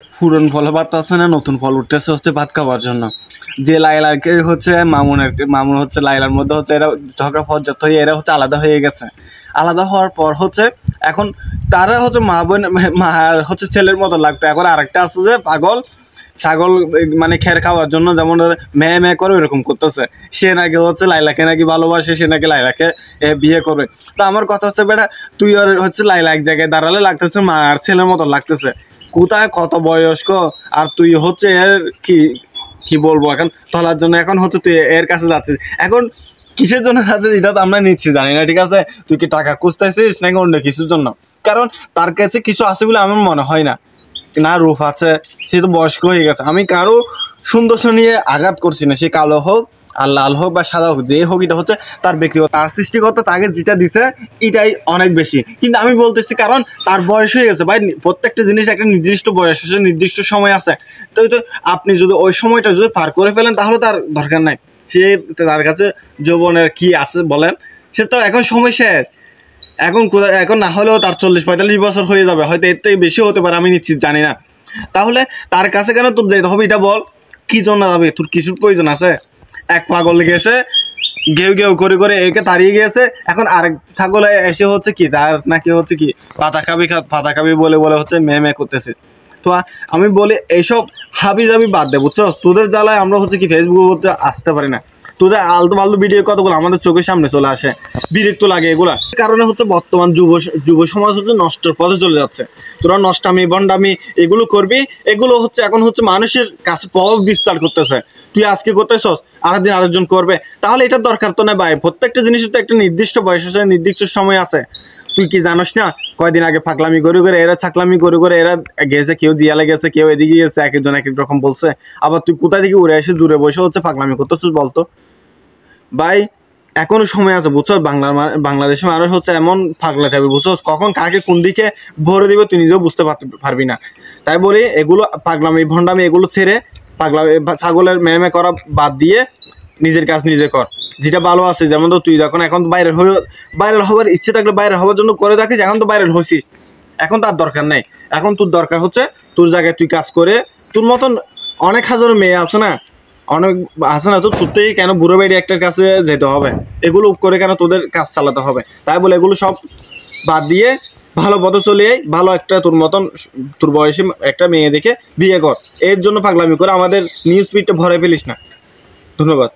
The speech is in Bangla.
পুরন ফলে ভাত আছে না, নতুন ফল উঠতেছে হচ্ছে ভাত খাওয়ার জন্য। যে লাইলাকে হচ্ছে মামুন হচ্ছে লাইলার মধ্যে হচ্ছে এরা ঝগড়া ফজ্জাত হয়ে এরা হচ্ছে আলাদা হয়ে গেছে। আলাদা হওয়ার পর হচ্ছে এখন তারা হচ্ছে মা বোন মা হচ্ছে ছেলের মতো লাগতো। এখন আরেকটা আছে যে পাগল ছাগল মানে খের খাওয়ার জন্য যেমন মেয়ে মেয়ে করে ওইরকম করতেছে। সে নাকি হচ্ছে লাইলাকে নাকি ভালোবাসে, সে নাকি লাইলাকে বিয়ে করবে। তো আমার কথা হচ্ছে বেটা, তুই আর হচ্ছে লাইলা এক জায়গায় দাঁড়ালে লাগতেছে মা আর ছেলের মতো লাগতেছে। কোথায় কত বয়স্ক, আর তুই হচ্ছে এর কি বলবো এখন তলার জন্য এখন হচ্ছে তুই এর কাছে যাচ্ছিস। এখন কিসের জন্য যাচ্ছিস এটা তো আমরা নিচ্ছি জানি না, ঠিক আছে? তুই কি টাকা খুঁজতেছিস নাকি অন্য কিছুর জন্য? কারণ তার কাছে কিছু আছে বলে আমার মনে হয় না, না রূপ আছে, সে তো বয়স্ক হয়ে গেছে। আমি কারো সৌন্দর্য নিয়ে আঘাত করছি না, সে কালো হোক আর লাল হোক বা সাদা হোক, যে হোক, এটা হচ্ছে তার ব্যক্তিগত, তার সৃষ্টিগত তাকে যেটা দিছে এটাই অনেক বেশি। কিন্তু আমি বলতেছি কারণ তার বয়স হয়ে গেছে ভাই, প্রত্যেকটা জিনিস একটা নির্দিষ্ট বয়স আছে, নির্দিষ্ট সময় আছে। তো আপনি যদি ওই সময়টা যদি পার করে ফেলেন তাহলে তার দরকার নাই। সে তার কাছে যৌবনের কি আছে বলেন, সে তো এখন সময় শেষ। এখন কোথায়, এখন না হলেও তার 40-45 বছর হয়ে যাবে, হয়তো এর থেকে বেশি হতে পারে, আমি নিশ্চিত জানি না। তাহলে তার কাছে কেন তোর যেতে হবে এটা বল, কি জন্য যাবে? তোর কিছুর প্রয়োজন আছে? এক পাগল গেছে ঘেউ ঘেউ করে করে একে তাড়িয়ে গিয়েছে, এখন আরেক ছাগল এসে হচ্ছে কি তার নাকি হচ্ছে কি পাতা খাবি বলে বলে হচ্ছে মেয়ে করতেছে। তো আমি বলি এইসব হাবি জাবি বাদ দে, বুঝছো? তোদের জ্বালায় আমরা হচ্ছে কি ফেসবুকে করতে আসতে পারি না। তোদের আলতু ফালতু ভিডিও কতগুলো আমাদের চোখের সামনে চলে আসে, বিরক্ত লাগে এগুলা। কারণে হচ্ছে বর্তমান যুব সমাজ হচ্ছে নষ্টের পথে চলে যাচ্ছে। তোরা নষ্টামি বন্ডামি এগুলো করবি, এগুলো হচ্ছে এখন হচ্ছে মানুষের কাছে প্রভাব বিস্তার করতেছে। তুই আজকে করতেছস, আরেকদিন আরেকজন করবে, তাহলে এটার দরকার তো না ভাই। প্রত্যেকটা জিনিসের তো একটা নির্দিষ্ট বয়স আছে, নির্দিষ্ট সময় আছে। তুই কি জানোস না? কয়দিন আগে ফাকলামি করে করে এরা ছাকলামি করে করে এরা গেছে, কেউ জিয়ালে গেছে, কেউ এদিকে গেছে, এক একজন এক এক রকম বলছে। আবার তুই কোথা থেকে উড়ে এসে দূরে বসে হচ্ছে ফাকলামি করতেছিস বলতো ভাই? এখনো সময় আছে, বুঝছো? বাংলাদেশের মানুষ হচ্ছে এমন পাগলা টাইপের, বুঝছো? কখন কাকে কোন দিকে ভরে দিবে তুই নিজেও বুঝতে পারবি না। তাই বলি এগুলো পাগলামি ভণ্ডামি এগুলো ছেড়ে পাগলামি ছাগলের মেমে করা বাদ দিয়ে নিজের কাজ নিজে কর, যেটা ভালো আছে। যেমন তো তুই যখন এখন বাইরের হবার ইচ্ছে থাকলে বাইরের হওয়ার জন্য করে রাখিস, এখন তো বাইরের হইছিস, এখন তার দরকার নেই। এখন তোর দরকার হচ্ছে তোর জায়গায় তুই কাজ করে, তোর মতন অনেক হাজার মেয়ে আছে না, অনেক আছে না, তো তোর থেকে কেন বুড়ো বাড়ি একটার কাছে যেতে হবে? এগুলো করে কেন তোদের কাজ চালাতে হবে? তাই বলে এগুলো সব বাদ দিয়ে ভালো পথে চলে ভালো একটা তোর মতন তোর বয়সী একটা মেয়ে দেখে বিয়ে কর। এর জন্য পাগলামি করে আমাদের নিউজ ফিডটা ভরে ফেলিস না। ধন্যবাদ।